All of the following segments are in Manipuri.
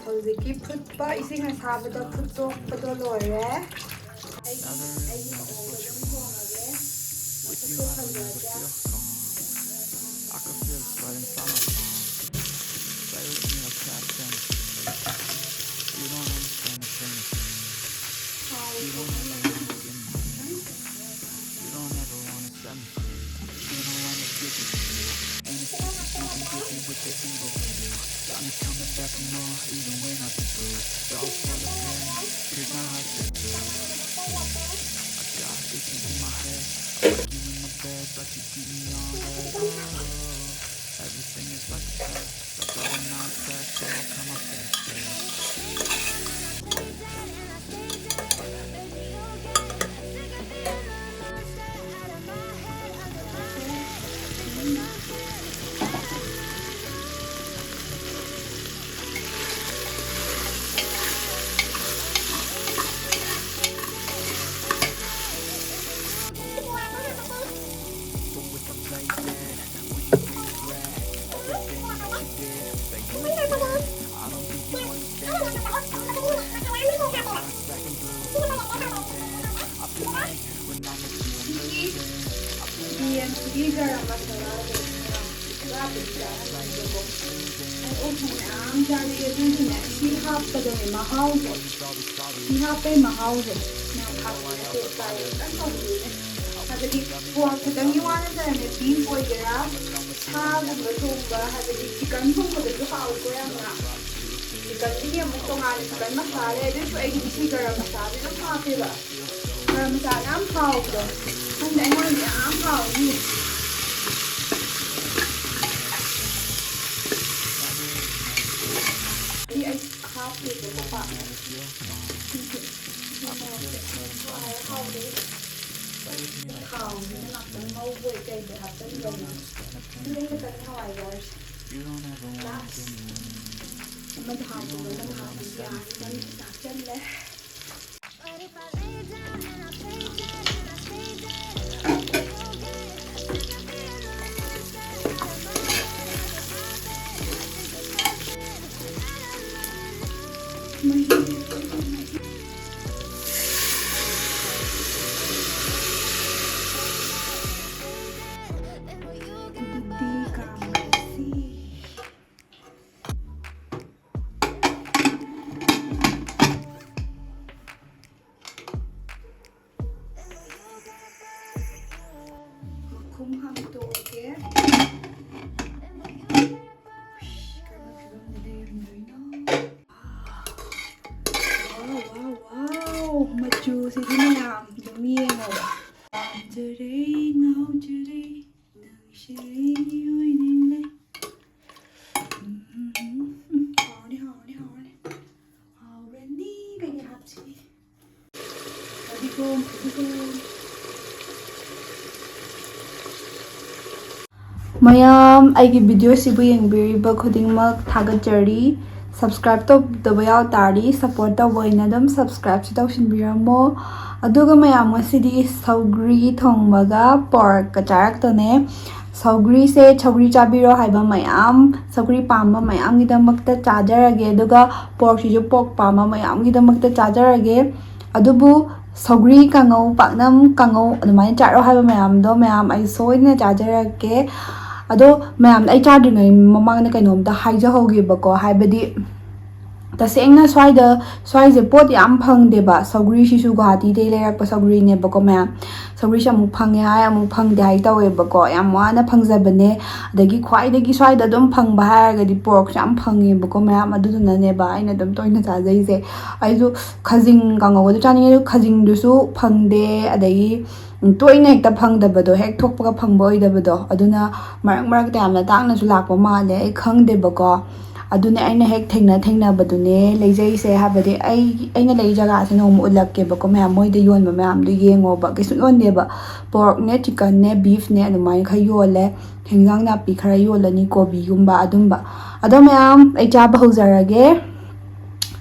ꯍꯧꯖꯤꯛꯀꯤ ꯐꯨꯠꯄ ꯏꯁꯤꯡ ꯑꯁꯥꯕꯗ ꯐꯨꯠꯇꯣꯛꯄꯗꯣ ꯂꯣꯏꯔꯦ ꯑꯩꯒꯤ ꯃꯑꯣꯡꯗ ꯑꯗꯨꯝ ꯊꯣꯡꯉꯒꯦ ꯃꯁꯛꯇꯣ ꯐꯖꯗ꯭ꯔꯥ Garam masala ꯃꯌꯥꯝ ꯑꯩꯒꯤ ꯚꯤꯗꯤꯑꯣꯁꯤꯕꯨ ꯌꯦꯡꯕꯤꯔꯤꯕ ꯈꯨꯗꯤꯡꯃꯛ ꯊꯥꯒꯠꯆꯔꯤ ꯁꯕꯁꯀ꯭ꯔꯥꯏꯕ ꯇꯧꯗꯕ ꯌꯥꯎ ꯇꯥꯔꯗꯤ ꯁꯞꯄꯣꯔꯠ ꯇꯧꯕ ꯑꯣꯏꯅ ꯑꯗꯨꯝ ꯁꯕꯁꯀ꯭ꯔꯥꯏꯕꯁꯤ ꯇꯧꯁꯤꯟꯕꯤꯔꯝꯃꯣ ꯑꯗꯨꯒ ꯃꯌꯥꯝ ꯉꯁꯤꯗꯤ ꯁꯧꯒ꯭ꯔꯤ ꯊꯣꯡꯕꯒ ꯄꯣꯔꯛꯀ ꯆꯥꯔꯛꯇꯣꯅꯦ ꯁꯧꯒ꯭ꯔꯤꯁꯦ ꯁꯧꯒ꯭ꯔꯤ ꯆꯥꯕꯤꯔꯣ ꯍꯥꯏꯕ ꯃꯌꯥꯝ ꯁꯧꯒ꯭ꯔꯤ ꯄꯥꯝꯕ ꯃꯌꯥꯝꯒꯤꯗꯃꯛꯇ ꯆꯥꯖꯔꯒꯦ ꯑꯗꯨꯒ ꯄꯣꯔꯛꯁꯤꯁꯨ ꯄꯣꯔꯛ ꯄꯥꯝꯕ ꯃꯌꯥꯝꯒꯤꯗꯃꯛꯇ ꯆꯥꯖꯔꯒꯦ ꯑꯗꯨꯕꯨ ꯁꯧꯒ꯭ꯔꯤ ꯀꯥꯡꯉꯧ ꯄꯥꯛꯅꯝ ꯀꯥꯡꯉꯧ ꯑꯗꯨꯃꯥꯏꯅ ꯆꯥꯔꯣ ꯍꯥꯏꯕ ꯃꯌꯥꯝꯗꯣ ꯃꯌꯥꯝ ꯑꯩ ꯁꯣꯏꯗꯅ ꯆꯥꯖꯔꯛꯀꯦ ꯑꯗꯣ ꯃꯌꯥꯝ ꯑꯩ ꯆꯥꯗ꯭ꯔꯤꯉꯩ ꯃꯃꯥꯡꯗ ꯀꯩꯅꯣꯝꯇ ꯍꯥꯏꯖꯍꯧꯒꯦꯕꯀꯣ ꯍꯥꯏꯕꯗꯤ ꯇꯁꯦꯡꯅ ꯁ꯭ꯋꯥꯏꯁꯦ ꯄꯣꯠ ꯌꯥꯝ ꯐꯪꯗꯦꯕ ꯁꯧꯒ꯭ꯔꯤꯁꯤꯁꯨ ꯒꯨꯋꯥꯍꯥꯇꯤꯗꯩ ꯂꯩꯔꯛꯄ ꯁꯧꯒ꯭ꯔꯤꯅꯦꯕꯀꯣ ꯃꯌꯥꯝ ꯁꯧꯒ꯭ꯔꯤꯁꯦ ꯑꯃꯨꯛ ꯐꯪꯉꯦ ꯍꯥꯏ ꯑꯃꯨꯛ ꯐꯪꯗे ꯍꯥꯏ ꯇꯧꯋꯦꯕꯀோ ꯌꯥꯝ ꯋꯥꯅ ꯐꯪꯖꯕꯅꯦ ꯑꯗꯒꯤ ꯈ꯭ꯋꯥꯏꯗꯒꯤ ꯁ꯭ꯋꯥꯏꯗ ꯑꯗꯨꯝ ꯐꯪꯕ ꯍꯥꯏꯔꯒꯗꯤ ꯄꯣꯔꯛꯁꯨ ꯌꯥꯝ ꯐꯪꯉꯦꯕꯀꯣ ꯃꯌꯥꯝ ꯑꯗꯨꯗꯨꯅꯅꯦꯕ ꯑꯩꯅ ꯑꯗꯨꯝ ꯇꯣꯏꯅ ꯆꯥꯖꯩꯁꯦ ꯑꯩꯁꯨ ꯈꯖꯤꯡ ꯀꯥꯡꯉꯧꯒꯗꯣ ꯆꯥꯅꯤꯡꯉꯦ ꯑꯗꯨ ꯈꯖꯤꯡꯗꯨꯁꯨ ꯐꯪꯗꯦ ꯑꯗꯒꯤ ꯇꯣꯏꯅ ꯍꯦꯛꯇ ꯐꯪꯗꯕꯗꯣ ꯍꯦꯛ ꯊꯣꯛꯄꯒ ꯐꯪꯕ ꯑꯣꯏꯗꯕꯗꯣ ꯑꯗꯨꯅ ꯃꯔꯛꯇ ꯌꯥꯝꯅ ꯇꯥꯡꯅꯁꯨ ꯂꯥꯛꯄ ꯃꯥꯜꯂꯦ ꯑꯩ ꯈꯪꯗꯦꯕꯀோ ꯑꯗꯨꯅꯦ ꯑꯩꯅ ꯍꯦꯛ ꯊꯦꯡꯅꯕꯗꯨꯅꯦ ꯂꯩꯖꯩꯁꯦ ꯍꯥꯏꯕꯗꯤ ꯑꯩꯅ ꯂꯩ ꯖꯒꯥꯁꯦ ꯅꯣꯡꯃ ꯎꯠꯂꯛꯀꯦꯕꯀꯣ ꯃꯌꯥꯝ ꯃꯣꯏꯗ ꯌꯣꯟꯕ ꯃꯌꯥꯝꯗꯣ ꯌꯦꯡꯉꯣꯕ ꯀꯩꯁꯨ ꯌꯣꯟꯗꯦꯕ ꯄꯣꯔꯛꯅꯦ ꯆꯤꯛꯀꯟꯅꯦ ꯕꯤꯐꯅꯦ ꯑꯗꯨꯃꯥꯏꯅ ꯈꯔ ꯌꯣꯜꯂꯦ ꯍꯦꯟꯖꯥꯡ ꯅꯥꯄꯤ ꯈꯔ ꯌꯣꯜꯂꯅꯤ ꯀꯣꯕꯤꯒꯨꯝꯕ ꯑꯗꯨꯝꯕ ꯑꯗꯣ ꯃꯌꯥꯝ ꯑꯩ ꯆꯥꯕ ꯍꯧꯖꯔꯒꯦ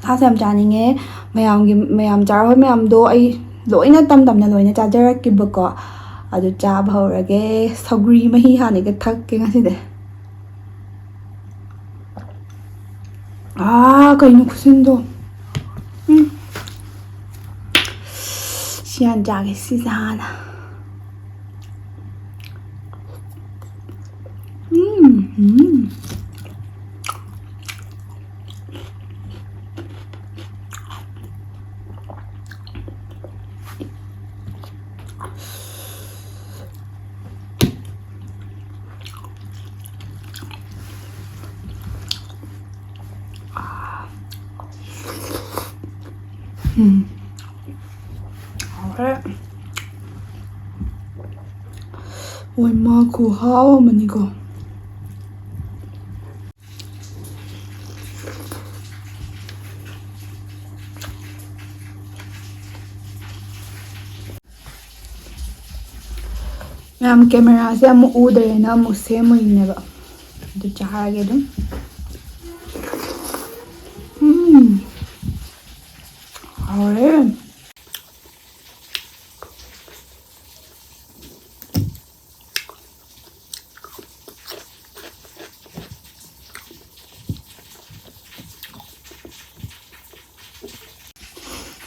ꯁꯥꯁꯦ ꯌꯥꯝ ꯆꯥꯅꯤꯡꯉꯦ ꯃꯌꯥꯝ ꯆꯥꯔꯣꯏ ꯃꯌꯥꯝꯗꯣ ꯑꯩ ꯂꯣꯏꯅ ꯇꯝꯅ ꯂꯣꯏꯅ ꯆꯥꯖꯔꯛꯀꯦꯕꯀꯣ ꯑꯗꯨ ꯆꯥꯕ ꯍꯧꯔꯒꯦ ꯁꯧꯒ꯭ꯔꯤ ꯃꯍꯤ ꯍꯥꯟꯅꯒ ꯊꯛꯀꯦ ꯉꯁꯤꯗꯤ ꯀꯩꯅꯣ ꯈꯨꯠꯁꯤꯟꯗꯣ. ꯁꯤ ꯍꯥꯟꯅ ꯆꯥꯒꯦ, ꯁꯤꯁꯦ ꯍꯥꯟꯅ. Alright. Ôi mà khổ hao mà nico. Ma'am camera se amu udre na amu se mo ineba. Du chahage dum. Alright.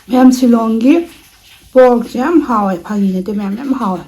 Ma'am Shillong gi pork jam hawe phagi ne te ma'am hawe.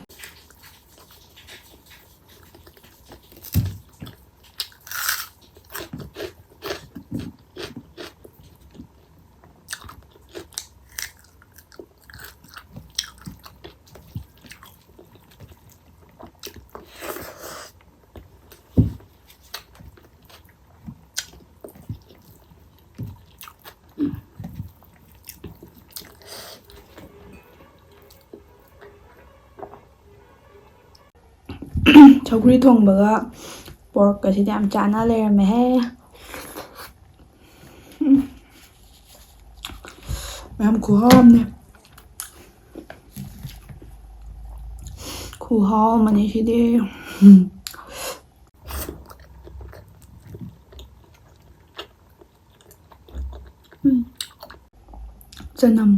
Chogri thongbaga pork kasidi am chana lerame he. Ma'am kuham ne. Kuham mani sidi. Chanam.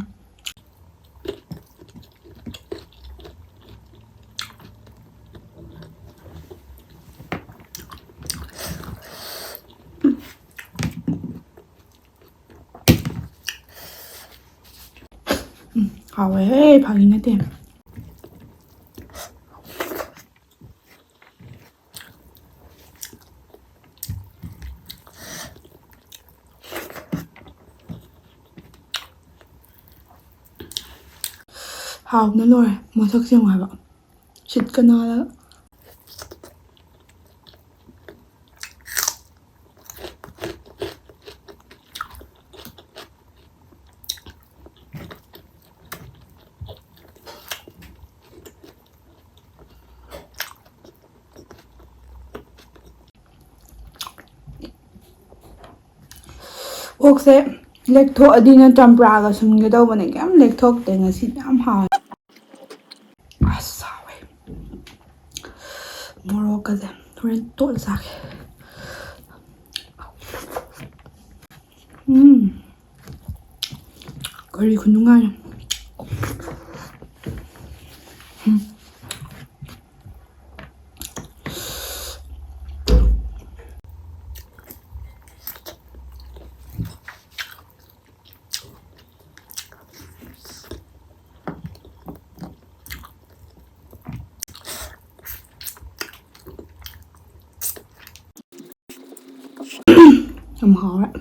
Hawe phagi ne te. Hào nó rồi, mà thật riêng ngoài vậy. Xịt cái nó đó. Okse lek tho adina tampra ga sum ge daw bane kam lek thok te nga si yam ha asawe moro ka de thorin tol sak kari khununga Không hổ đấy.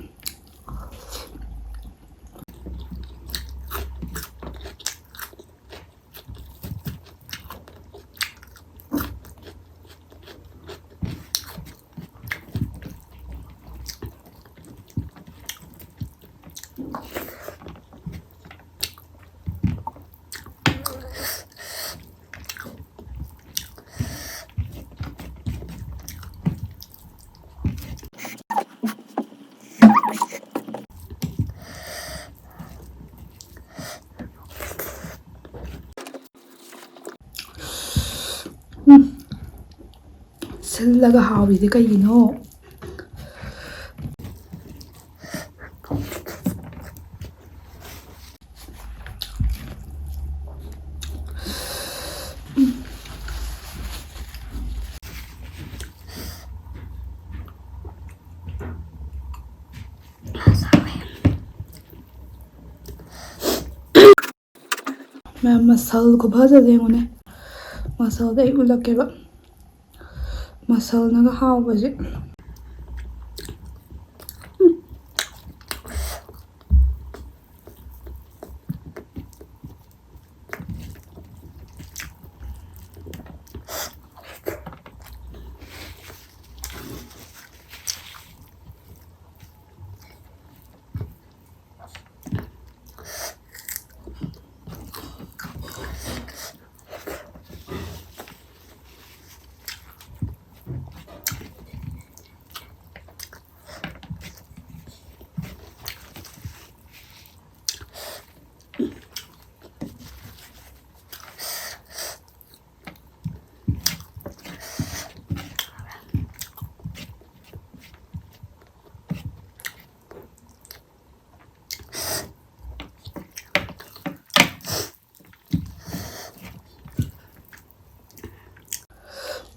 Sillaga hawide kayino. ꯃꯌꯥꯝ ꯃꯁꯜ ꯈꯨꯐꯖꯁꯦ ꯌꯦꯡꯉꯨꯅꯦ ꯃꯁꯜꯗ ꯑꯩ ꯎꯠꯂꯛꯀꯦꯕ ꯃꯁꯜꯅꯒ ꯍꯥꯎꯕꯁꯦ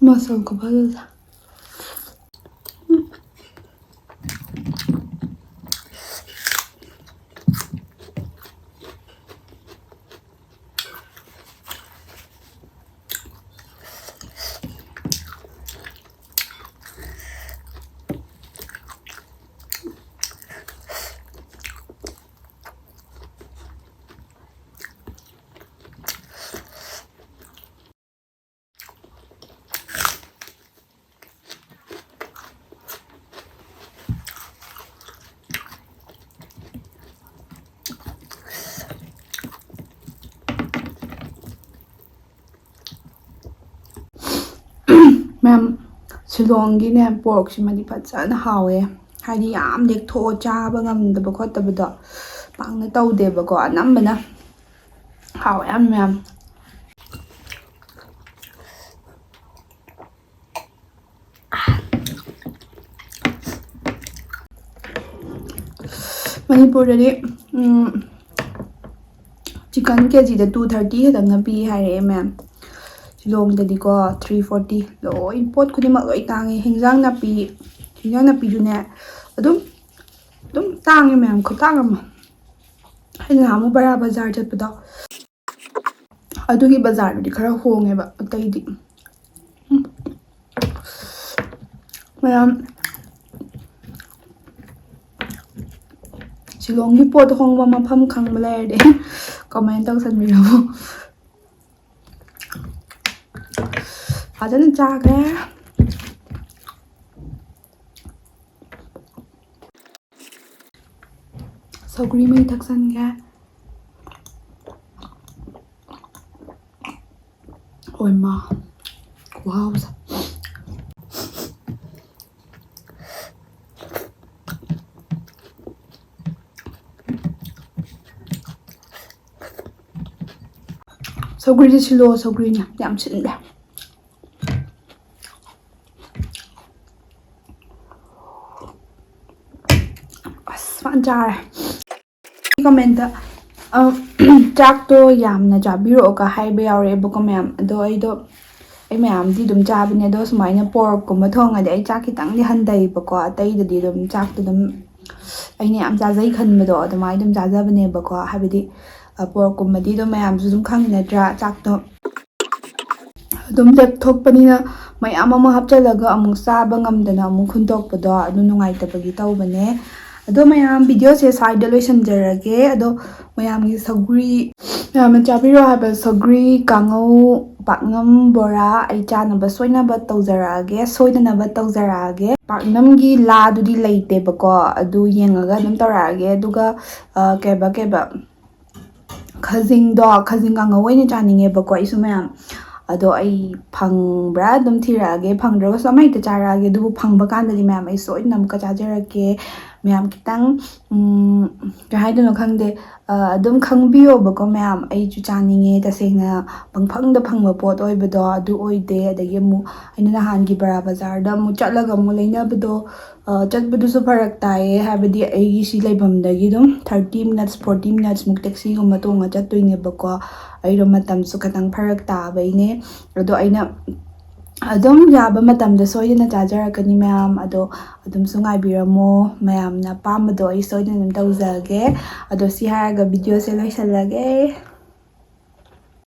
Masal kubal. Ma'am, Shillongine pork simadi fajana hawe. Haidi yam lektho chaba ngamdaba khottabado pangna tawdebako anambana hawe yam ma'am. Manipuri chicken kg da 230 hadamna pi hare ma'am. Shillong da diko 340 lo import khudima loi tangi hingjang na pi dune adum tangi ma'am khutang ama haina amu bara bazar chatpado adugi bazar di khara honge ba atai di ma'am Shillong gi pot hongba mafam khangba lairde comment tawsanbiramo fajana chakre sogri mai thaksange oi ma wow sogri chilo sogri nya yam chinle jar comment chak to yamna jabiro ka haibe yaure buko ma'am ado aido ai ma'am di dum jabine do sumaina pork kuma thonga de ai chak kitang di handai bako atai di dum chak to dum aine am jajai khanbado adumai dum jajabane bako habidi pork kuma di do ma'am su dum khanginadra chak to dum dek thokpanina mayam ama hapchalaga amuk saba ngamdana amuk khuntokpado adu nungaitabagi tawbane ado mayam video se side loisanjarage ado mayam gi sogri mayam chabiro haba sogri kangau paknam bora ai chanaba soinaba tawjarage soinaba tawjarage paknam gi la dudi leite bako adu yengaga dum tawrage aduga keba khajing kangau oine chaninge bako isu mayam ado ai phangbra dum thirage phangdraga samai ta charage du phangba kandali mayam ai soinam ka chajarake mayam kitang haidano khangde adum khangbiyo bako mayam ai chu chaninge tasengna pangphangda phangba pot oibado adu oide adagi mu aina nahan gi bara bazar da mu chatlaga mu leinabado chatbadu su farak tae habadi ai gi si leibamdagi dum 30 minutes 40 minutes muk taxi gumma tonga chattoine bako ai ro matam su khatang farak ta baine ado aina adum yaba matamda soidana chajarakani mayam ado adum sungai biramo mayam na pamado ai soidana tawjage ado si haraga video se loisalage